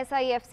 SIFC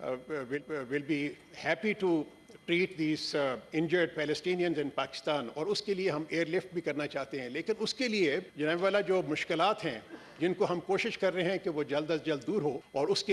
will be happy to treat these injured Palestinians in Pakistan, اور اس کے لیے ہم ایئر لفٹ بھی کرنا چاہتے ہیں. لیکن اس کے لیے جناب والا جو مشکلات ہیں جن کو ہم کوشش کر رہے ہیں کہ وہ جلد از جلد دور ہو، اور اس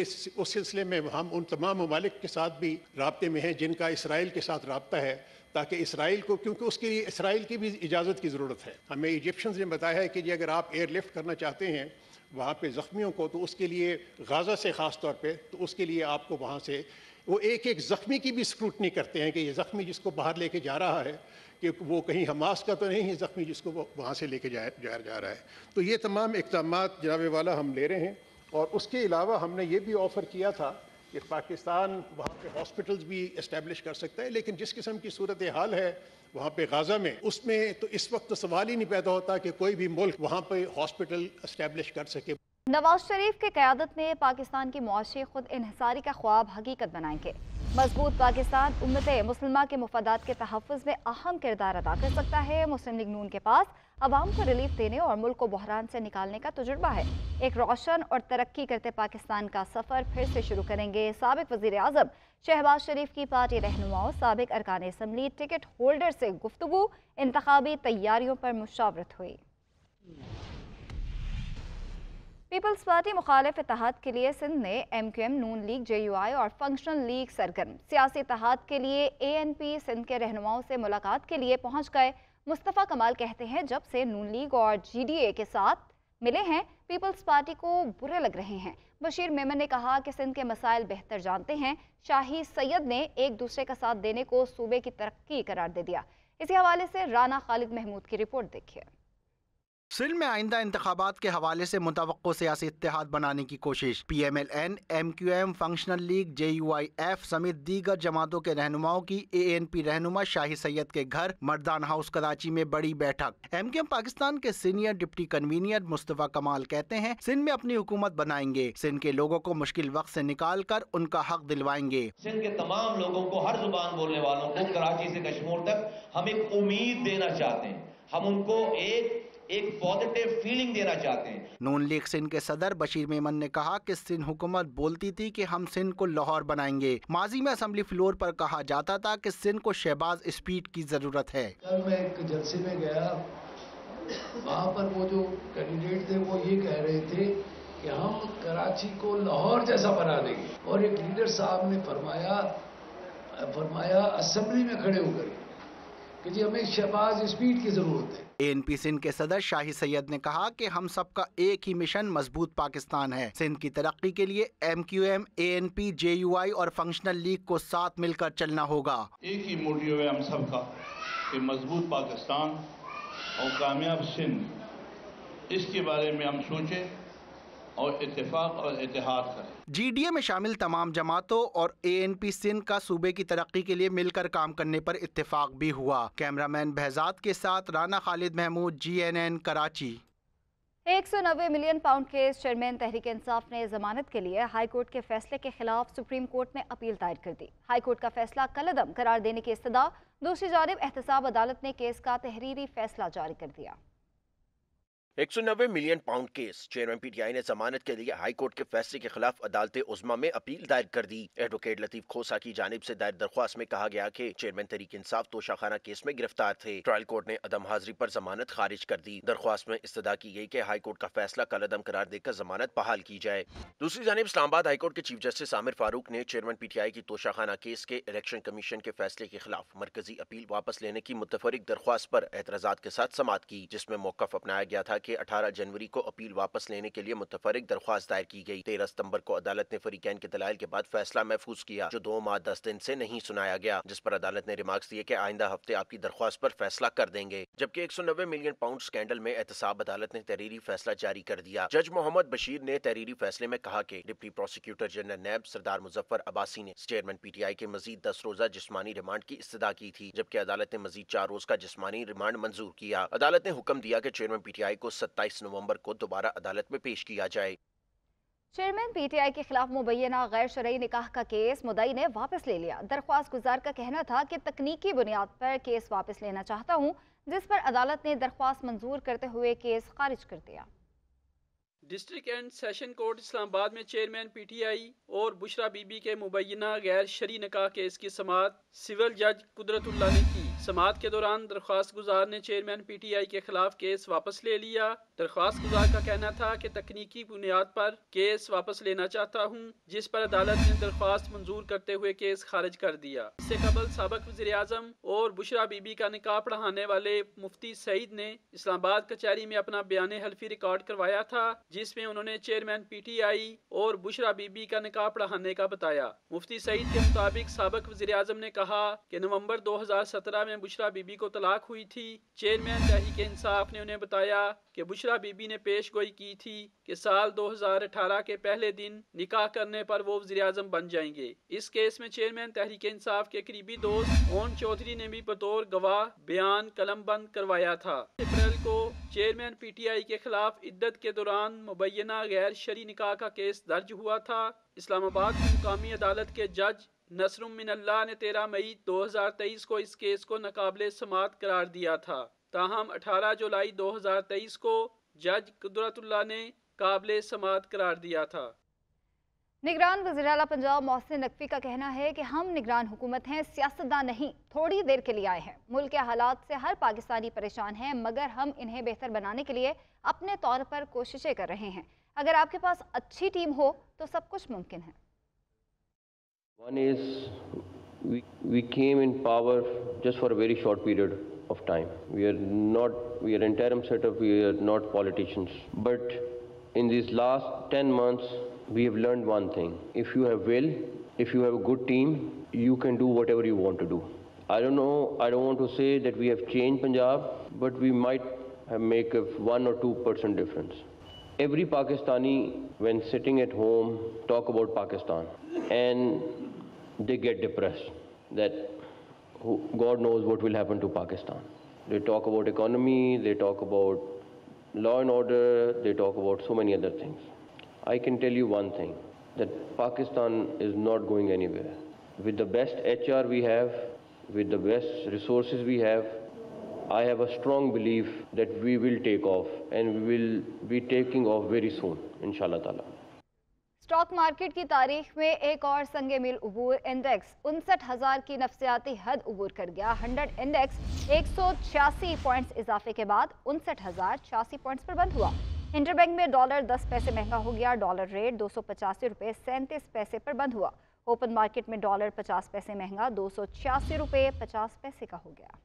سلسلے میں ہم ان تمام ممالک کے ساتھ بھی رابطے میں ہیں جن کا اسرائیل کے ساتھ رابطہ ہے، تاکہ اسرائیل کو، کیونکہ اس کے لیے اسرائیل کی بھی اجازت کی ضرورت ہے. ہمیں ایجپشنز نے بتایا ہے کہ جی اگر آپ ایئر لفٹ کرنا چاہتے ہیں وہاں پہ زخمیوں کو، تو اس کے لیے غازہ سے خاص طور پہ، تو اس کے لیے آپ کو وہاں سے وہ ایک زخمی کی بھی اسکروٹنی کرتے ہیں کہ یہ زخمی جس کو باہر لے کے جا رہا ہے کہ وہ کہیں حماس کا تو نہیں ہے زخمی جس کو وہاں سے لے کے جا رہا ہے. تو یہ تمام اقدامات جناب والا ہم لے رہے ہیں. اور اس کے علاوہ ہم نے یہ بھی آفر کیا تھا کہ پاکستان وہاں پہ ہاسپٹلز بھی اسٹیبلش کر سکتا ہے، لیکن جس قسم کی صورتحال ہے وہاں پہ غازہ میں، اس میں تو اس وقت سوال ہی نہیں پیدا ہوتا کہ کوئی بھی ملک وہاں پہ ہاسپٹل اسٹیبلش کر سکے. نواز شریف کی قیادت میں پاکستان کی معاشی خود انحصاری کا خواب حقیقت بنائیں گے. مضبوط پاکستان امت مسلمہ کے مفادات کے تحفظ میں اہم کردار ادا کر سکتا ہے. مسلم لیگ نون کے پاس عوام کو ریلیف دینے اور ملک کو بحران سے نکالنے کا تجربہ ہے. ایک روشن اور ترقی کرتے پاکستان کا سفر پھر سے شروع کریں گے. سابق وزیر اعظم شہباز شریف کی پارٹی رہنماؤں، سابق ارکان اسمبلی، ٹکٹ ہولڈر سے گفتگو، انتخابی تیاریوں پر مشاورت ہوئی. پیپلز پارٹی مخالف اتحاد کے لیے سندھ میں M Q M, Noon League, J U I اور فنکشنل لیگ سرگرم. سیاسی اتحاد کے لیے اے این پی سندھ کے رہنماؤں سے ملاقات کے لیے پہنچ گئے. مصطفیٰ کمال کہتے ہیں جب سے نون لیگ اور جی ڈی اے کے ساتھ ملے ہیں پیپلز پارٹی کو برے لگ رہے ہیں. بشیر میمن نے کہا کہ سندھ کے مسائل بہتر جانتے ہیں. شاہی سید نے ایک دوسرے کا ساتھ دینے کو صوبے کی ترقی قرار دے دیا. اسی حوالے سے رانا خالد محمود کی رپورٹ دیکھیے. سندھ میں آئندہ انتخابات کے حوالے سے متوقع سیاسی اتحاد بنانے کی کوشش. P M L N, M Q M, functional league, J U I F سمیت دیگر جماعتوں کے رہنماؤں کی اے این پی رہنما شاہی سید کے گھر مردان ہاؤس کراچی میں بڑی بیٹھک. ایم کیو ایم پاکستان کے سینئر ڈپٹی کنوینر مصطفیٰ کمال کہتے ہیں سندھ میں اپنی حکومت بنائیں گے. سندھ کے لوگوں کو مشکل وقت سے نکال کر ان کا حق دلوائیں گے. سندھ کے تمام لوگوں کو، ہر زبان بولنے والوں کو، کراچی سے کشمیر تک ہم ایک امید دینا چاہتے ہیں. ہم ان کو ایک پازیٹیو فیلنگ دینا چاہتے ہیں. نون لیگ سندھ کے صدر بشیر میمن نے کہا کہ سندھ حکومت بولتی تھی کہ ہم سندھ کو لاہور بنائیں گے. ماضی میں اسمبلی فلور پر کہا جاتا تھا کہ سندھ کو شہباز اسپیڈ کی ضرورت ہے. کل میں ایک جلسے میں گیا، وہاں پر وہ جو کینڈیڈیٹ تھے وہ یہ کہہ رہے تھے کہ ہم کراچی کو لاہور جیسا بنا دیں گے. اور ایک لیڈر صاحب نے فرمایا اسمبلی میں کھڑے ہو کر کہ جی ہمیں شہباز اسپیڈ کی ضرورت ہے. اے این پی سندھ کے صدر شاہی سید نے کہا کہ ہم سب کا ایک ہی مشن مضبوط پاکستان ہے. سندھ کی ترقی کے لیے M Q M, A N P, J U I اور فنکشنل لیگ کو ساتھ مل کر چلنا ہوگا. ایک ہی موٹیو ہے ہم سب کا کہ مضبوط پاکستان اور کامیاب سندھ، اس کے بارے میں ہم سوچیں اور اتفاق اور اتحاد کریں. جی ڈی اے میں شامل تمام جماعتوں اور اے این پی سندھ کا صوبے کی ترقی کے لیے مل کر کام کرنے پر اتفاق بھی ہوا. کیمرامین بہزاد کے ساتھ Rana Khalid Mahmood, G N N, Karachi. 190 million pound case chairman Tehreek Insaf نے ضمانت کے لیے ہائی کورٹ کے فیصلے کے خلاف سپریم کورٹ میں اپیل دائر کر دی. ہائی کورٹ کا فیصلہ کالعدم قرار دینے کی استدعا. دوسری جانب احتساب عدالت نے کیس کا تحریری فیصلہ جاری کر دیا. 190 million pound case chairman P T I نے ضمانت کے لیے ہائی کورٹ کے فیصلے کے خلاف عدالت عظمیٰ میں اپیل دائر کر دی. ایڈوکیٹ لطیف کھوسا کی جانب سے دائر درخواست میں کہا گیا کہ چیئرمین تحریک انصاف توشہ خانہ کیس میں گرفتار تھے. ٹرائل کورٹ نے عدم حاضری پر ضمانت خارج کر دی. درخواست میں استدعا کی گئی کہ ہائی کورٹ کا فیصلہ کالعدم قرار دے کر ضمانت بحال کی جائے. دوسری جانب اسلام آباد ہائی کورٹ کے چیف جسٹس عامر فاروق نے چیئرمین پی ٹی آئی کی توشہ خانہ کیس کے الیکشن کمیشن کے فیصلے کے خلاف مرکزی اپیل واپس لینے کی متفرق درخواست پر اعتراضات کے ساتھ سماعت کی، جس میں موقف اپنایا گیا تھا کہ 18 جنوری کو اپیل واپس لینے کے لیے متفرق درخواست دائر کی گئی. 13 ستمبر کو عدالت نے فریقین کے دلائل کے بعد فیصلہ محفوظ کیا جو 2 ماہ 10 دن سے نہیں سنایا گیا، جس پر عدالت نے ریمارکس دیے کہ آئندہ ہفتے آپ کی درخواست پر فیصلہ کر دیں گے. جبکہ 190 ملین پاؤنڈ سکینڈل میں احتساب عدالت نے تحریری فیصلہ جاری کر دیا. جج محمد بشیر نے تحریری فیصلے میں کہا کہ ڈپٹی پروسیکیوٹر جنرل نیب سردار مظفر عباسی نے چیئرمین پی ٹی آئی کے مزید 10 روزہ جسمانی ریمانڈ کی استدعا کی تھی، جبکہ عدالت نے مزید 4 روز کا جسمانی ریمانڈ منظور کیا. عدالت نے حکم دیا کہ چیئرمین پی ٹی آئی کو 27 نومبر کو دوبارہ عدالت میں پیش کیا جائے. چیئرمین پی ٹی آئی کے خلاف مبینہ غیر شرعی نکاح کا کیس مدعی نے واپس لے لیا. درخواست گزار کا کہنا تھا کہ تکنیکی بنیاد پر کیس واپس لینا چاہتا ہوں، جس پر عدالت نے درخواست منظور کرتے ہوئے کیس خارج کر دیا. ڈسٹرکٹ اینڈ سیشن کورٹ اسلام آباد میں چیئرمین پی ٹی آئی اور بشرا بی بی کے مبینہ غیر شرعی نکاح کیس کی سماعت سول جج قدرت اللہ نے کی۔ سماعت کے دوران درخواست گزار نے چیئرمین پی ٹی آئی کے خلاف کیس واپس لے لیا۔ درخواست گزار کا کہنا تھا کہ تکنیکی بنیاد پر کیس واپس لینا چاہتا ہوں، جس پر عدالت نے درخواست منظور کرتے ہوئے کیس خارج کر دیا۔ اس سے قبل سابق وزیر اعظم اور بشرا بی بی کا نکاح پڑھانے والے مفتی سعید نے اسلام آباد کچہری میں اپنا بیان حلفی ریکارڈ کروایا تھا، جس میں انہوں نے چیئرمین پی ٹی آئی اور بشرا بی بی کا نکاح پڑھانے کا بتایا۔ مفتی سعید کے مطابق سابق وزیر اعظم نے کہا کہ نومبر 2017 میں بشرا بی بی کو طلاق ہوئی تھی۔ چیئرمین تحریک انصاف نے انہیں بتایا کہ بشرا بی بی نے پیش گوئی کی تھی کہ سال 2018 کے پہلے دن نکاح کرنے پر وہ وزیر اعظم بن جائیں گے۔ اس کیس میں چیئرمین تحریک انصاف کے قریبی دوست اون چودھری نے بھی بطور گواہ بیان قلم بند کروایا تھا۔ اپریل کو چیئرمین پی ٹی آئی کے خلاف عدت کے دوران مبینہ غیر شرعی نکاح کا کیس درج ہوا تھا۔ اسلام آباد کی مقامی عدالت کے جج نصر من اللہ نے 13 مئی 2023 کو اس کیس کو ناقابل سماعت قرار دیا تھا، تاہم 18 جولائی 2023 کو جج قدرت اللہ نے قابل سماعت قرار دیا تھا۔ نگران وزیر اعلیٰ پنجاب محسن نقوی کا کہنا ہے کہ ہم نگران حکومت ہیں، سیاستدان نہیں، تھوڑی دیر کے لیے آئے ہیں۔ ملک کے حالات سے ہر پاکستانی پریشان ہیں، مگر ہم انہیں بہتر بنانے کے لیے اپنے طور پر کوششیں کر رہے ہیں۔ اگر آپ کے پاس اچھی ٹیم ہو تو سب کچھ ممکن ہے۔ One is we came in power just for a very short period of time. We are interim setup, we are not politicians. But in these last 10 months, we have learned one thing. If you have will, if you have a good team, you can do whatever you want to do. I don't want to say that we have changed Punjab, but we might have make a 1 or 2% difference. Every Pakistani, when sitting at home, talk about Pakistan, and they get depressed that God knows what will happen to Pakistan. They talk about economy, they talk about law and order, they talk about so many other things. I can tell you one thing, that Pakistan is not going anywhere. With the best HR we have, with the best resources we have, I have a strong belief that we will take off, and we will be taking off very soon, inshallah ta'ala. Stock market کی تاریخ میں ایک اور سنگ میل عبور، index 59,000 کی نفسیاتی حد عبور کر گیا۔ 100 انڈیکس 186 پوائنٹس اضافے کے بعد 59,086 پوائنٹس پر بند ہوا۔ انٹر بینک میں ڈالر 10 پیسے مہنگا ہو گیا، ڈالر ریٹ 285 روپے 37 پیسے پر بند ہوا۔ اوپن مارکیٹ میں ڈالر 50 پیسے مہنگا 286 روپے 50 پیسے کا ہو گیا۔